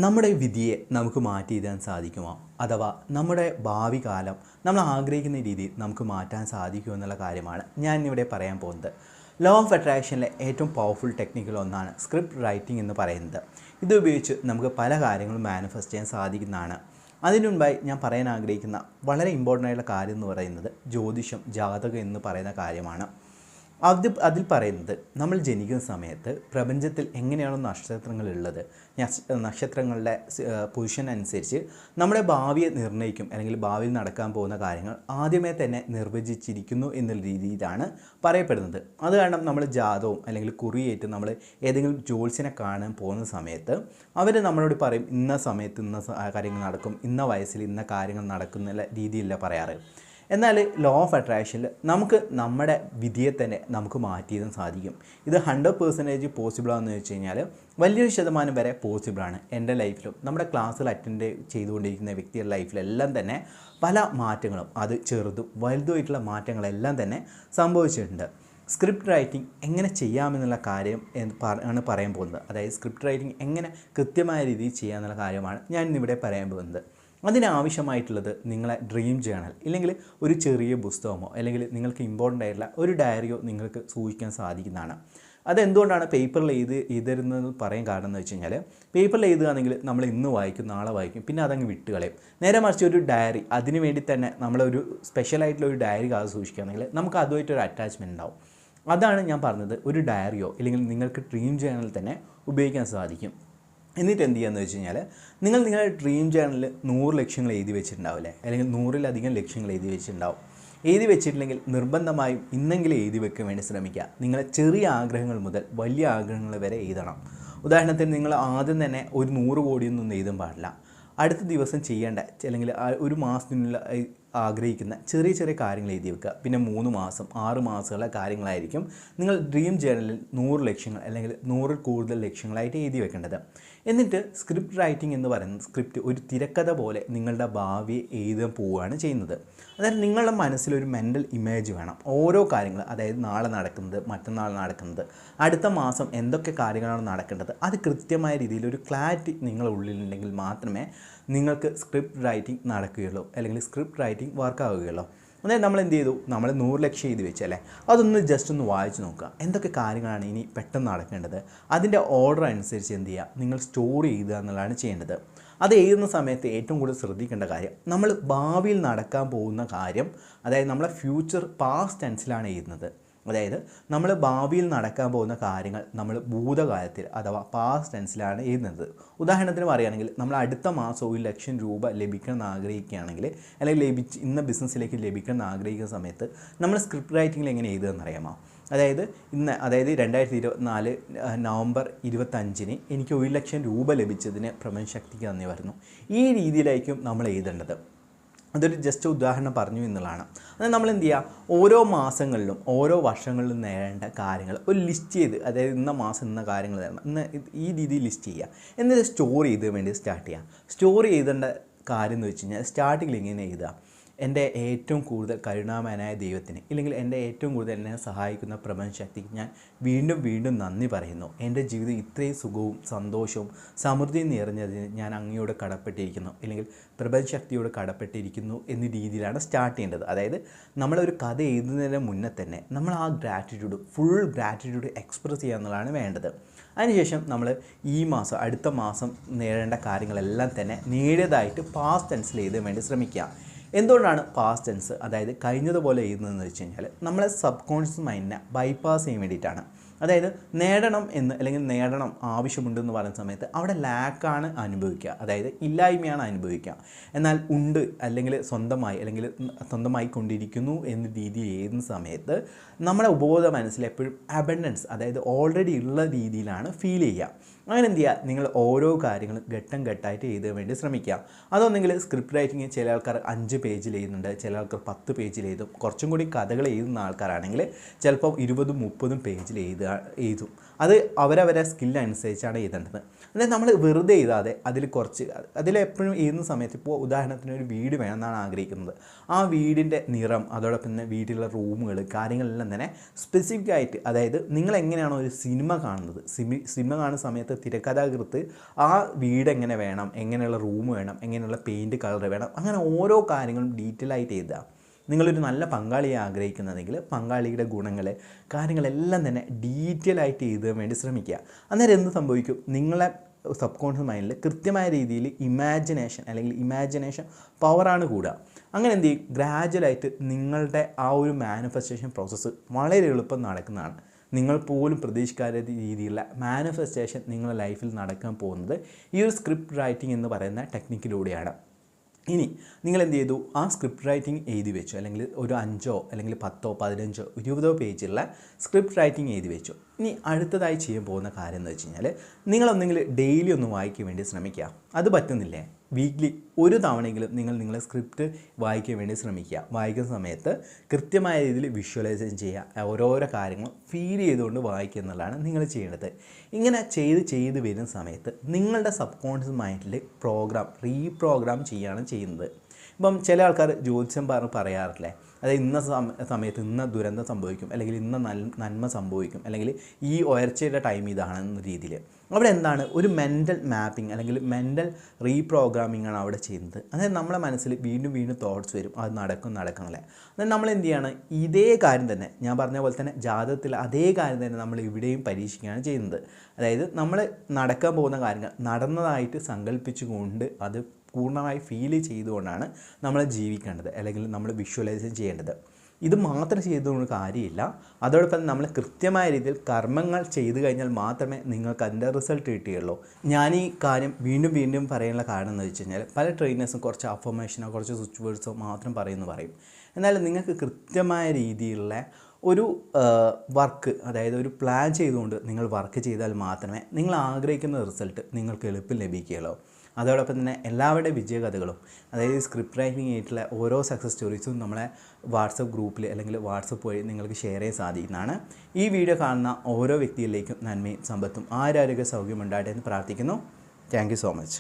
നമ്മുടെ വിധിയെ നമുക്ക് മാറ്റി എഴുതാൻ സാധിക്കുമോ? അഥവാ നമ്മുടെ ഭാവി കാലം നമ്മൾ ആഗ്രഹിക്കുന്ന രീതിയിൽ നമുക്ക് മാറ്റാൻ സാധിക്കുമോ എന്നുള്ള കാര്യമാണ് ഞാൻ ഇവിടെ പറയാൻ പോകുന്നത്. ലോ ഓഫ് അട്രാക്ഷനിലെ ഏറ്റവും പവർഫുൾ ടെക്നിക്കിൽ ഒന്നാണ് സ്ക്രിപ്റ്റ് റൈറ്റിംഗ് എന്ന് പറയുന്നത്. ഇത് ഉപയോഗിച്ച് നമുക്ക് പല കാര്യങ്ങളും മാനിഫെസ്റ്റ് ചെയ്യാൻ സാധിക്കുന്നതാണ്. അതിനു മുൻപായി ഞാൻ പറയാൻ ആഗ്രഹിക്കുന്ന വളരെ ഇമ്പോർട്ടൻ്റ് ആയിട്ടുള്ള കാര്യം എന്ന് പറയുന്നത് ജ്യോതിഷം, ജാതകം എന്ന് പറയുന്ന കാര്യമാണ്. അതിൽ പറയുന്നത് നമ്മൾ ജനിക്കുന്ന സമയത്ത് പ്രപഞ്ചത്തിൽ എങ്ങനെയാണോ നക്ഷത്രങ്ങളുള്ളത്, നക്ഷത്രങ്ങളുടെ പൊസിഷൻ അനുസരിച്ച് നമ്മുടെ ഭാവിയെ നിർണ്ണയിക്കും, അല്ലെങ്കിൽ ഭാവിയിൽ നടക്കാൻ പോകുന്ന കാര്യങ്ങൾ ആദ്യമേ തന്നെ നിർവചിച്ചിരിക്കുന്നു എന്നുള്ള രീതിയിലാണ് പറയപ്പെടുന്നത്. അത് കാരണം നമ്മൾ ജാതകവും അല്ലെങ്കിൽ കുറിയേറ്റ് നമ്മൾ ഏതെങ്കിലും ജോത്സ്യനെ കാണാൻ പോകുന്ന സമയത്ത് അവർ നമ്മളോട് പറയും ഇന്ന സമയത്ത് ഇന്ന കാര്യങ്ങൾ നടക്കും, ഇന്ന വയസ്സിൽ ഇന്ന കാര്യങ്ങൾ നടക്കുന്ന രീതിയിലല്ല പറയാറ്. എന്നാൽ ലോ ഓഫ് അട്രാക്ഷനിൽ നമുക്ക് നമ്മുടെ വിധിയെ തന്നെ നമുക്ക് മാറ്റിയതും സാധിക്കും. ഇത് 100% പോസിബിളാണെന്ന് വെച്ച് കഴിഞ്ഞാൽ വലിയൊരു ശതമാനം വരെ പോസിബിളാണ്. എൻ്റെ ലൈഫിലും നമ്മുടെ ക്ലാസ്സിൽ അറ്റൻഡ് ചെയ്തുകൊണ്ടിരിക്കുന്ന വ്യക്തിയുടെ ലൈഫിലെല്ലാം തന്നെ പല മാറ്റങ്ങളും, അത് ചെറുതും വലുതുമായിട്ടുള്ള മാറ്റങ്ങളെല്ലാം തന്നെ സംഭവിച്ചിട്ടുണ്ട്. സ്ക്രിപ്റ്റ് റൈറ്റിംഗ് എങ്ങനെ ചെയ്യാമെന്നുള്ള കാര്യം ആണ് പറയാൻ പോകുന്നത്. അതായത് സ്ക്രിപ്റ്റ് റൈറ്റിംഗ് എങ്ങനെ കൃത്യമായ രീതിയിൽ ചെയ്യാമെന്നുള്ള കാര്യമാണ് ഞാൻ ഇന്നിവിടെ പറയാൻ പോകുന്നത്. അതിനാവശ്യമായിട്ടുള്ളത് നിങ്ങളെ ഡ്രീം ജേണൽ, ഇല്ലെങ്കിൽ ഒരു ചെറിയ പുസ്തകമോ അല്ലെങ്കിൽ നിങ്ങൾക്ക് ഇമ്പോർട്ടൻ്റ് ആയിട്ടുള്ള ഒരു ഡയറിയോ നിങ്ങൾക്ക് സൂക്ഷിക്കാൻ സാധിക്കുന്നതാണ്. അതെന്തുകൊണ്ടാണ് പേപ്പറിൽ എഴുതരുന്നതെന്ന് പറയാൻ കാരണം എന്ന് വെച്ച് കഴിഞ്ഞാൽ, പേപ്പറിൽ എഴുതുകയാണെങ്കിൽ നമ്മൾ ഇന്ന് വായിക്കും, നാളെ വായിക്കും, പിന്നെ അതങ്ങ് വിട്ടുകളയും. നേരെ മറിച്ച് ഒരു ഡയറി, അതിന് വേണ്ടി തന്നെ നമ്മളൊരു സ്പെഷ്യലായിട്ടുള്ള ഒരു ഡയറി കാത് സൂക്ഷിക്കുകയാണെങ്കിൽ നമുക്ക് അതുമായിട്ടൊരു അറ്റാച്ച്മെൻറ്റ് ഉണ്ടാവും. അതാണ് ഞാൻ പറഞ്ഞത്. ഒരു ഡയറിയോ അല്ലെങ്കിൽ നിങ്ങൾക്ക് ഡ്രീം ജേണൽ തന്നെ ഉപയോഗിക്കാൻ സാധിക്കും. എന്നിട്ട് എന്ത് ചെയ്യുകയെന്ന് വെച്ച് കഴിഞ്ഞാൽ, നിങ്ങളുടെ ഡ്രീം ജേണലിൽ 100 ലക്ഷ്യങ്ങൾ എഴുതി വെച്ചിട്ടുണ്ടാവില്ലേ, അല്ലെങ്കിൽ 100-ലധികം ലക്ഷ്യങ്ങൾ എഴുതി വെച്ചിട്ടുണ്ടാവും. എഴുതി വെച്ചിട്ടില്ലെങ്കിൽ നിർബന്ധമായും ഇന്നെങ്കിലും എഴുതി വെക്കാൻ വേണ്ടി ശ്രമിക്കുക. നിങ്ങളെ ചെറിയ ആഗ്രഹങ്ങൾ മുതൽ വലിയ ആഗ്രഹങ്ങൾ വരെ എഴുതണം. ഉദാഹരണത്തിന് നിങ്ങൾ ആദ്യം തന്നെ ഒരു 100 കോടിയൊന്നും എഴുതാൻ പാടില്ല. അടുത്ത ദിവസം ചെയ്യേണ്ട, അല്ലെങ്കിൽ ഒരു മാസത്തിനുള്ള ആഗ്രഹിക്കുന്ന ചെറിയ ചെറിയ കാര്യങ്ങൾ എഴുതി വെക്കുക. പിന്നെ 3 മാസം 6 മാസമുള്ള കാര്യങ്ങളായിരിക്കും നിങ്ങൾ ഡ്രീം ജേണലിൽ 100 ലക്ഷ്യങ്ങൾ അല്ലെങ്കിൽ 100 കൂടുതൽ ലക്ഷ്യങ്ങളായിട്ട് എഴുതി വെക്കേണ്ടത്. എന്നിട്ട് സ്ക്രിപ്റ്റ് റൈറ്റിംഗ് എന്ന് പറയുന്നത് സ്ക്രിപ്റ്റ് ഒരു തിരക്കഥ പോലെ നിങ്ങളുടെ ഭാവിയെ എഴുതാൻ പോവുകയാണ് ചെയ്യുന്നത്. അതായത് നിങ്ങളുടെ മനസ്സിലൊരു മെൻ്റൽ ഇമേജ് വേണം. ഓരോ കാര്യങ്ങൾ, അതായത് നാളെ നടക്കുന്നത്, മറ്റന്നാൾ നടക്കുന്നത്, അടുത്ത മാസം എന്തൊക്കെ കാര്യങ്ങളാണ് നടക്കേണ്ടത്, അത് കൃത്യമായ രീതിയിൽ ഒരു ക്ലാരിറ്റി നിങ്ങളുടെ ഉള്ളിലുണ്ടെങ്കിൽ മാത്രമേ നിങ്ങൾക്ക് സ്ക്രിപ്റ്റ് റൈറ്റിംഗ് നടക്കുകയുള്ളൂ, അല്ലെങ്കിൽ സ്ക്രിപ്റ്റ് റൈറ്റിംഗ് വർക്കാവുകയുള്ളൂ. അതായത് നമ്മൾ എന്ത് ചെയ്തു, നമ്മൾ 100 ലക്ഷ്യം എഴുതി വെച്ചല്ലേ, അതൊന്ന് ജസ്റ്റ് ഒന്ന് വായിച്ച് നോക്കുക. എന്തൊക്കെ കാര്യങ്ങളാണ് ഇനി പെട്ടെന്ന് നടക്കേണ്ടത്, അതിൻ്റെ ഓർഡർ അനുസരിച്ച് എന്ത് ചെയ്യുക, നിങ്ങൾ സ്റ്റോറി എഴുതുക എന്നുള്ളതാണ് ചെയ്യേണ്ടത്. അത് എഴുതുന്ന സമയത്ത് ഏറ്റവും കൂടുതൽ ശ്രദ്ധിക്കേണ്ട കാര്യം, നമ്മൾ ഭാവിയിൽ നടക്കാൻ പോകുന്ന കാര്യം, അതായത് നമ്മളെ ഫ്യൂച്ചർ പാസ്റ്റ് ടെൻസിലാണ് എഴുതുന്നത്. അതായത് നമ്മൾ ഭാവിയിൽ നടക്കാൻ പോകുന്ന കാര്യങ്ങൾ നമ്മൾ ഭൂതകാലത്തിൽ അഥവാ പാസ്റ്റ് ടെൻസിലാണ് എഴുതുന്നത്. ഉദാഹരണത്തിന് പറയുകയാണെങ്കിൽ, നമ്മൾ അടുത്ത മാസം 1 ലക്ഷം രൂപ ലഭിക്കണമെന്ന് ആഗ്രഹിക്കുകയാണെങ്കിൽ, അല്ലെങ്കിൽ ഇന്ന ബിസിനസ്സിലേക്ക് ലഭിക്കണമെന്ന് ആഗ്രഹിക്കുന്ന സമയത്ത് നമ്മൾ സ്ക്രിപ്റ്റ് റൈറ്റിങ്ങിൽ എങ്ങനെ എഴുതുകയെന്നറിയാമോ? അതായത് 2024 നവംബർ 25 എനിക്ക് 1 ലക്ഷം രൂപ ലഭിച്ചതിന് പ്രപഞ്ചശക്തിക്ക് നന്ദി വരുന്നു. ഈ രീതിയിലായിരിക്കും നമ്മൾ എഴുതേണ്ടത്. അതൊരു ജസ്റ്റ് ഉദാഹരണം പറഞ്ഞു എന്നുള്ളതാണ്. അതായത് നമ്മൾ എന്ത് ചെയ്യുക, ഓരോ മാസങ്ങളിലും ഓരോ വർഷങ്ങളിലും നേടേണ്ട കാര്യങ്ങൾ ഒരു ലിസ്റ്റ് ചെയ്ത്, അതായത് ഇന്ന മാസം ഇന്ന കാര്യങ്ങൾ നേടണം, ഈ രീതിയിൽ ലിസ്റ്റ് ചെയ്യുക. എന്നിട്ട് സ്റ്റോറി ചെയ്ത് വേണ്ടി സ്റ്റാർട്ട് ചെയ്യുക. സ്റ്റോറി ചെയ്തേണ്ട കാര്യം എന്ന് വെച്ച് കഴിഞ്ഞാൽ, സ്റ്റാർട്ടിങ്ങിൽ ഇങ്ങനെ എഴുതുക: എൻ്റെ ഏറ്റവും കൂടുതൽ കരുണാമയനായ ദൈവത്തിന്, ഇല്ലെങ്കിൽ എൻ്റെ ഏറ്റവും കൂടുതൽ എന്നെ സഹായിക്കുന്ന പ്രപഞ്ചശക്തിക്ക് ഞാൻ വീണ്ടും വീണ്ടും നന്ദി പറയുന്നു. എൻ്റെ ജീവിതം ഇത്രയും സുഖവും സന്തോഷവും സമൃദ്ധിയും നിറഞ്ഞതിന് ഞാൻ അങ്ങയോട് കടപ്പെട്ടിരിക്കുന്നു, അല്ലെങ്കിൽ പ്രപഞ്ചശക്തിയോട് കടപ്പെട്ടിരിക്കുന്നു എന്ന രീതിയിലാണ് സ്റ്റാർട്ട് ചെയ്യേണ്ടത്. അതായത് നമ്മളൊരു കഥ എഴുതുന്നതിന് മുന്നേ തന്നെ നമ്മൾ ആ ഫുൾ ഗ്രാറ്റിറ്റ്യൂഡ് എക്സ്പ്രസ് ചെയ്യുക എന്നുള്ളതാണ് വേണ്ടത്. അതിനുശേഷം നമ്മൾ ഈ മാസം, അടുത്ത മാസം നേടേണ്ട കാര്യങ്ങളെല്ലാം തന്നെ നേടിയതായിട്ട് പാസ്റ്റ് ടെൻസിൽ എഴുതാൻ വേണ്ടി ശ്രമിക്കുക. എന്തുകൊണ്ടാണ് പാസ്റ്റ് ടെൻസ്, അതായത് കഴിഞ്ഞതുപോലെ എഴുതുന്നതെന്ന് വെച്ച് കഴിഞ്ഞാൽ, നമ്മളെ സബ് കോൺഷ്യസ് മൈൻഡിനെ ബൈപ്പാസ് ചെയ്യാൻ വേണ്ടിയിട്ടാണ്. അതായത് നേടണം അല്ലെങ്കിൽ നേടണം ആവശ്യമുണ്ടെന്ന് പറയുന്ന സമയത്ത് അവിടെ ലാക്കാണ് അനുഭവിക്കുക, അതായത് ഇല്ലായ്മയാണ് അനുഭവിക്കുക. എന്നാൽ ഉണ്ട്, അല്ലെങ്കിൽ സ്വന്തമായി കൊണ്ടിരിക്കുന്നു എന്ന രീതിയിൽ എഴുതുന്ന സമയത്ത് നമ്മുടെ ഉപബോധ മനസ്സിൽ എപ്പോഴും അബണ്ടൻസ്, അതായത് ഓൾറെഡി ഉള്ള രീതിയിലാണ് ഫീൽ ചെയ്യുക. അങ്ങനെ എന്ത് ചെയ്യുക, നിങ്ങൾ ഓരോ കാര്യങ്ങളും ഘട്ടം ഘട്ടമായിട്ട് എഴുതാൻ വേണ്ടി ശ്രമിക്കുക. അതൊന്നെങ്കിൽ സ്ക്രിപ്റ്റ് റൈറ്റിംഗ് ചില ആൾക്കാർ 5 പേജിൽ എഴുതുന്നുണ്ട്, ചില ആൾക്കാർ 10 പേജിൽ എഴുതും. കുറച്ചും കൂടി കഥകൾ എഴുതുന്ന ആൾക്കാരാണെങ്കിൽ ചിലപ്പോൾ 20-30 പേജിൽ എഴുതും. അത് അവരവരെ സ്കില്ലനുസരിച്ചാണ് എഴുതേണ്ടത്. അതായത് നമ്മൾ വെറുതെ എഴുതാതെ അതിലെപ്പോഴും എഴുതുന്ന സമയത്ത് ഇപ്പോൾ ഉദാഹരണത്തിന് ഒരു വീട് വേണമെന്നാണ് ആഗ്രഹിക്കുന്നത്. ആ വീടിൻ്റെ നിറം, അതോടൊപ്പം തന്നെ വീട്ടിലുള്ള റൂമുകൾ, കാര്യങ്ങളെല്ലാം തന്നെ സ്പെസിഫിക് ആയിട്ട്, അതായത് നിങ്ങൾ എങ്ങനെയാണോ ഒരു സിനിമ കാണുന്നത്, സിനിമ കാണുന്ന സമയത്ത് തിരക്കഥാകൃത്ത് ആ വീട് എങ്ങനെ വേണം, എങ്ങനെയുള്ള റൂം വേണം, എങ്ങനെയുള്ള പെയിൻറ്റ് കളർ വേണം, അങ്ങനെ ഓരോ കാര്യങ്ങളും ഡീറ്റെയിൽ ആയിട്ട് എഴുതുക. നിങ്ങളൊരു നല്ല പങ്കാളിയെ ആഗ്രഹിക്കുന്നതെങ്കിൽ പങ്കാളിയുടെ ഗുണങ്ങൾ, കാര്യങ്ങളെല്ലാം തന്നെ ഡീറ്റെയിൽ ആയിട്ട് എഴുതാൻ വേണ്ടി ശ്രമിക്കുക. അന്നേരം എന്ത് സംഭവിക്കും? നിങ്ങളെ സബ് കോൺഷ്യസ് മൈൻഡിൽ കൃത്യമായ രീതിയിൽ ഇമാജിനേഷൻ പവറാണ് കൂടുക. അങ്ങനെ എന്ത് ചെയ്യും? ഗ്രാജുവലായിട്ട് നിങ്ങളുടെ ആ ഒരു മാനിഫെസ്റ്റേഷൻ പ്രോസസ്സ് വളരെ എളുപ്പം നടക്കുന്നതാണ്. നിങ്ങൾ പോലും പ്രതീക്ഷിക്കാത്ത രീതിയിലുള്ള മാനിഫെസ്റ്റേഷൻ നിങ്ങളുടെ ലൈഫിൽ നടക്കാൻ പോകുന്നത് ഈ ഒരു സ്ക്രിപ്റ്റ് റൈറ്റിംഗ് എന്ന് പറയുന്ന ടെക്നിക്കിലൂടെയാണ്. ഇനി നിങ്ങൾ എന്ത് ചെയ്തു? ആ സ്ക്രിപ്റ്റ് റൈറ്റിംഗ് എഴുതി വെച്ചു, അല്ലെങ്കിൽ ഒരു 5 അല്ലെങ്കിൽ 10 15 20 പേജുള്ള സ്ക്രിപ്റ്റ് റൈറ്റിംഗ് എഴുതി വെച്ചു. ഇനി അടുത്തതായി ചെയ്യാൻ പോകുന്ന കാര്യം എന്ന് വെച്ച് കഴിഞ്ഞാൽ, നിങ്ങളൊന്നെങ്കിൽ ഡെയിലി ഒന്ന് വായിക്കാൻ വേണ്ടി ശ്രമിക്കുക. അത് പറ്റുന്നില്ലേ? വീക്ക്ലി ഒരു തവണയെങ്കിലും നിങ്ങളെ സ്ക്രിപ്റ്റ് വായിക്കാൻ വേണ്ടി ശ്രമിക്കുക. വായിക്കുന്ന സമയത്ത് കൃത്യമായ രീതിയിൽ വിഷ്വലൈസേഷൻ ചെയ്യുക, ഓരോരോ കാര്യങ്ങൾ ഫീൽ ചെയ്തുകൊണ്ട് വായിക്കുക എന്നുള്ളതാണ് നിങ്ങൾ ചെയ്യേണ്ടത്. ഇങ്ങനെ ചെയ്ത് വരുന്ന സമയത്ത് നിങ്ങളുടെ സബ് കോൺഷ്യസ് മൈൻഡിൽ റീപ്രോഗ്രാം ചെയ്യുകയാണ് ചെയ്യുന്നത്. ഇപ്പം ചില ആൾക്കാർ ജ്യോത്സ്യം പറയാറില്ലേ, അതായത് ഇന്ന സമയത്ത് ഇന്ന ദുരന്തം സംഭവിക്കും, അല്ലെങ്കിൽ ഇന്ന നന്മ സംഭവിക്കും, അല്ലെങ്കിൽ ഈ ഉയർച്ചയുടെ ടൈം ഇതാണെന്ന രീതിയിൽ. അവിടെ എന്താണ്? ഒരു മെൻ്റൽ മാപ്പിംഗ് അല്ലെങ്കിൽ മെൻ്റൽ റീപ്രോഗ്രാമിംഗ് ആണ് അവിടെ ചെയ്യുന്നത്. അതായത് നമ്മളെ മനസ്സിൽ വീണ്ടും തോട്ട്സ് വരും, അത് നടക്കണല്ലേ. അതായത് നമ്മൾ എന്ത് ചെയ്യാണ്? ഇതേ കാര്യം തന്നെ, ഞാൻ പറഞ്ഞ പോലെ തന്നെ ജാതകത്തിൽ അതേ കാര്യം തന്നെ നമ്മൾ ഇവിടെയും പരീക്ഷിക്കുകയാണ് ചെയ്യുന്നത്. അതായത് നമ്മൾ നടക്കാൻ പോകുന്ന കാര്യങ്ങൾ നടന്നതായിട്ട് സങ്കല്പിച്ചുകൊണ്ട് അത് പൂർണ്ണമായി ഫീൽ ചെയ്തുകൊണ്ടാണ് നമ്മൾ ജീവിക്കേണ്ടത്, അല്ലെങ്കിൽ നമ്മൾ വിഷ്വലൈസ് ചെയ്യേണ്ടത്. ഇത് മാത്രം ചെയ്തുകൊണ്ട് കാര്യമില്ല. അതോടൊപ്പം നമ്മൾ കൃത്യമായ രീതിയിൽ കർമ്മങ്ങൾ ചെയ്തു കഴിഞ്ഞാൽ മാത്രമേ നിങ്ങൾക്ക് അതിൻ്റെ റിസൾട്ട് കിട്ടുകയുള്ളൂ. ഞാൻ ഈ കാര്യം വീണ്ടും പറയാനുള്ള കാരണം എന്ന് വെച്ച് കഴിഞ്ഞാൽ, പല ട്രെയിനേഴ്സും കുറച്ച് അഫർമേഷനോ കുറച്ച് സ്വിച്ച് വേർഡ്സോ മാത്രം പറയും. എന്നാൽ നിങ്ങൾക്ക് കൃത്യമായ രീതിയിലുള്ള ഒരു വർക്ക്, അതായത് ഒരു പ്ലാൻ ചെയ്തുകൊണ്ട് നിങ്ങൾ വർക്ക് ചെയ്താൽ മാത്രമേ നിങ്ങൾ ആഗ്രഹിക്കുന്ന റിസൾട്ട് നിങ്ങൾക്ക് എളുപ്പം ലഭിക്കുകയുള്ളൂ. അതോടൊപ്പം തന്നെ എല്ലാവരുടെ വിജയകഥകളും, അതായത് സ്ക്രിപ്റ്റ് റൈറ്റിംഗ് ആയിട്ടുള്ള ഓരോ സക്സസ് സ്റ്റോറീസും നമ്മളെ വാട്സപ്പ് ഗ്രൂപ്പിൽ അല്ലെങ്കിൽ വാട്സപ്പ് വഴി നിങ്ങൾക്ക് ഷെയർ ചെയ്യാൻ സാധിക്കുന്നതാണ്. ഈ വീഡിയോ കാണുന്ന ഓരോ വ്യക്തിയിലേക്കും നന്മയും സമ്പത്തും ആരോഗ്യ സൗഖ്യം ഉണ്ടാകട്ടെ എന്ന് പ്രാർത്ഥിക്കുന്നു. Thank you so much.